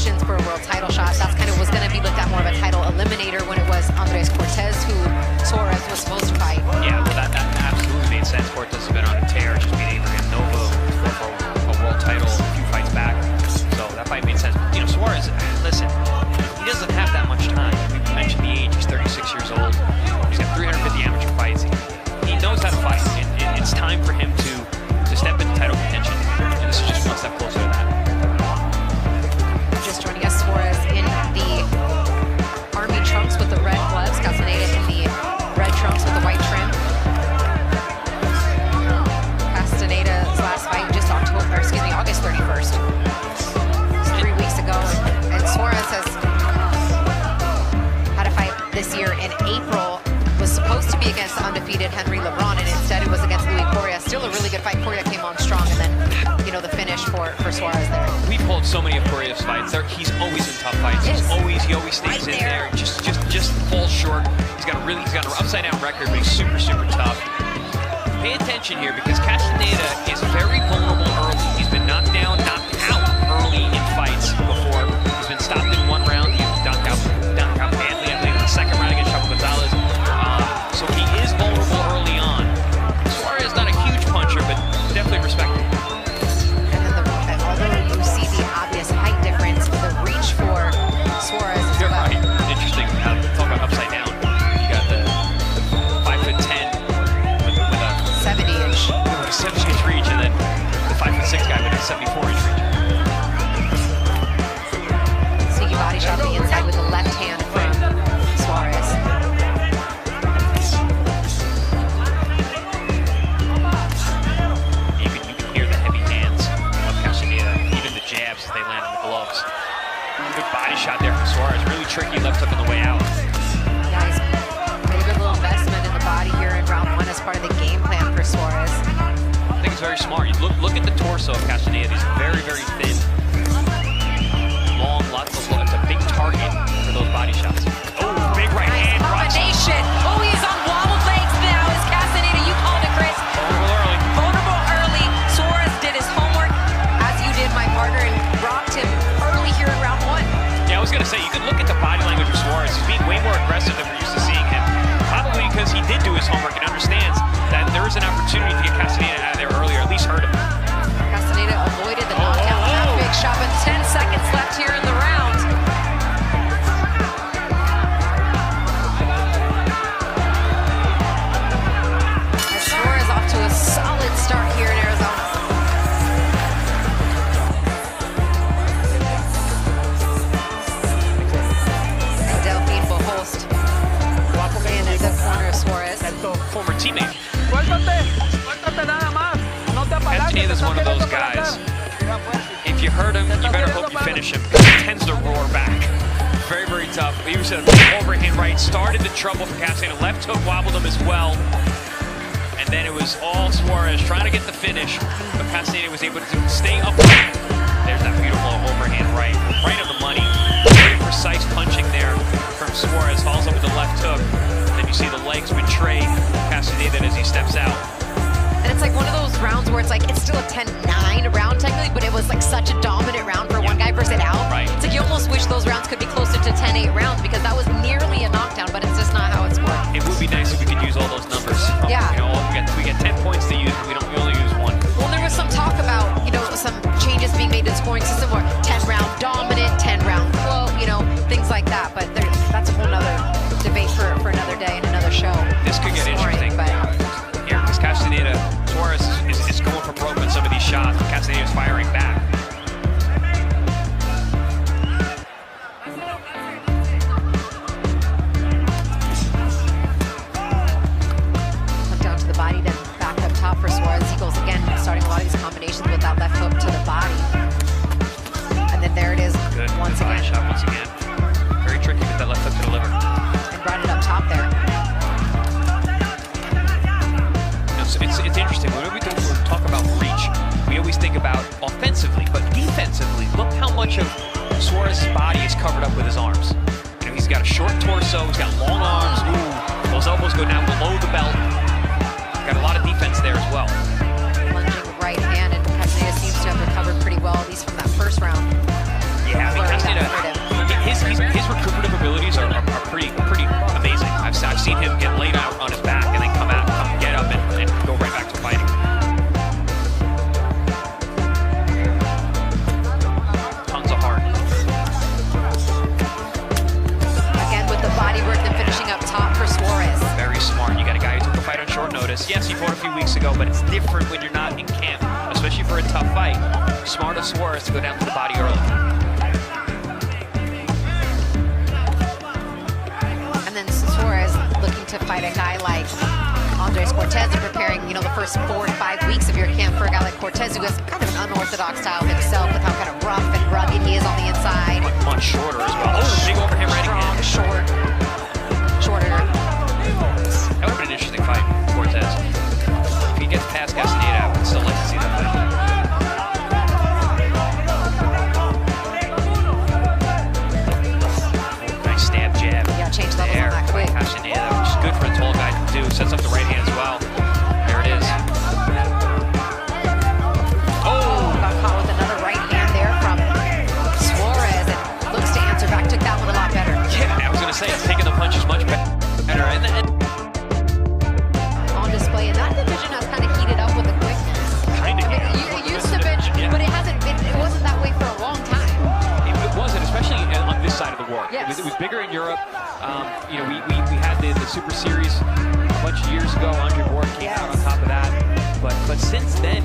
positions for a world title shot. That's kind of was going to be looked at more of a title eliminator when it was Andres Cortez who Suarez was supposed to fight. Yeah, well, that absolutely made sense. Cortez has been on a tear, just beat Abraham Nova for a world title a few fights back. So that fight made sense. You know, Suarez, listen, he doesn't have that much time. We mentioned the age. He's 36 years old. He's got 350 amateur fights. He knows how to fight. It's time for him to step into title contention. And this is just one step closer to that. Just joining us, Suarez in the army trunks with the red gloves. Castaneda in the red trunks with the white trim. Castaneda's last fight just August 31st. It's 3 weeks ago. And Suarez has had a fight this year in April. Was supposed to be against the undefeated Henry Laban, and instead it was against Louis Coria. Still a really good fight. Coria came on strong, and then, you know, the finish for Suarez there. We've pulled so many of Coria's fights. He's always in tough fights. He always stays in there. Just falls short. He's got an upside down record, but he's super tough. Pay attention here because Castaneda is very vulnerable early. He's been knocked down, knocked out early in fights before. He's been stopped in one round. He knocked out badly, I believe, in the second round against Chapo Gonzalez. So he is vulnerable early on. Suarez not a huge puncher, but definitely respected. And then although you see the obvious height difference, the reach for Suarez as well. Right. Interesting. Talk about upside down. You got the 5'10" with a 70-inch. With a 70-inch reach, and then the 5'6" guy with a 74-inch reach. Sneaky body shot on the inside with the left hand from Suarez. Jabs as they land on the gloves. Good body shot there from Suarez. Really tricky left hook on the way out. Yeah, he's made a good little investment in the body here in round one as part of the game plan for Suarez. I think it's very smart. You look at the torso of Castaneda. He's very thin. Long, lots of look. It's a big target for those body shots. Oh, big right hand. Combination. Oh, he's on wobbled legs now. Is Castaneda? You called it, Chris. Vulnerable early. Suarez did his homework, as you did, my partner, and rocked him early here in round one. Yeah, I was going to say, you can look at the body language of Suarez. He's being way more aggressive than we're used to seeing him. Probably because he did do his homework and understands that there is an opportunity to get Castaneda out of there earlier, at least hurt him. Castaneda avoided the knockout with that big shot, but 10 seconds left here in the round. As Suarez off to a solid start here in Arizona. Suarez. Former teammate. Castaneda's one of those guys. If you hurt him, you better hope you finish him. He tends to roar back. Very tough. He was an overhand right. Started the trouble for Castaneda. Left hook wobbled him as well. And then it was all Suarez trying to get the finish. But Castaneda was able to stay upright. There's that beautiful overhand right. Right on the money. Very precise punching there from Suarez. Falls up with the left hook. Then you see the legs betray Castaneda as he steps out. And it's like one of those rounds where it's like, it's still a 10-9 round technically, but it was like such a dominant round for one guy versus it out. Right. It's like you almost wish those rounds could be closer to 10-8 rounds because that was nearly a knockdown, but it's just not how it's scored. It would be nice if we could use all those numbers. Yeah. You know, we get 10 points to use, but we only use one. Well, there was some talk about, you know, some changes being made to the scoring system where 10-round dominant, 10-round close, you know, things like that. But that's a whole nother debate for another day and another show. This could get interesting. But here, because Castaneda, Suarez is going for broke on some of these shots. Castaneda is firing back. Hook down to the body, then back up top for Suarez. He goes again, starting a lot of these combinations with that left hook to the body. And then there it is. Good. Once again. Shot once again. Very tricky with that left hook to the liver. And brought it up top there. It's interesting. Whenever we talk about reach, we always think about offensively, but defensively, look how much of Suarez's body is covered up with his arms. You know, he's got a short torso, he's got long arms. Ooh, those elbows go down below the belt. Got a lot of defense there as well. Lunging right hand, and Castaneda seems to have recovered pretty well, at least from that first round. Yeah, I mean, Castaneda yes, he fought a few weeks ago, but it's different when you're not in camp, especially for a tough fight. Smart of Suarez to go down to the body early. And then Suarez looking to fight a guy like Andres Cortez and preparing, you know, the first 4 to 5 weeks of your camp for a guy like Cortez, who has kind of an unorthodox style himself with how kind of rough and rugged he is on the inside. Much shorter as well. Oh, big overhand right Strong, again. shorter. That would have been an interesting fight, Cortez. If he gets past Castaneda, I would still like to see that fight. Nice stab jab. Yeah, change levels on that quick. Castaneda, which is good for a tall guy to do. Sets up the right hand as well. There it is. Oh! Got caught with another right hand there from Suarez and looks to answer back. Took that one a lot better. Yeah, I was going to say, taking the punches much better. And on display, and that division has kind of heated up with the quickness. kind of. I mean, it used to be, Yeah. but it hasn't been. It wasn't that way for a long time. It wasn't, especially on this side of the war. Yes. It was bigger in Europe. You know, we had the Super Series a bunch of years ago. Andre Ward came out on top of that. But since then,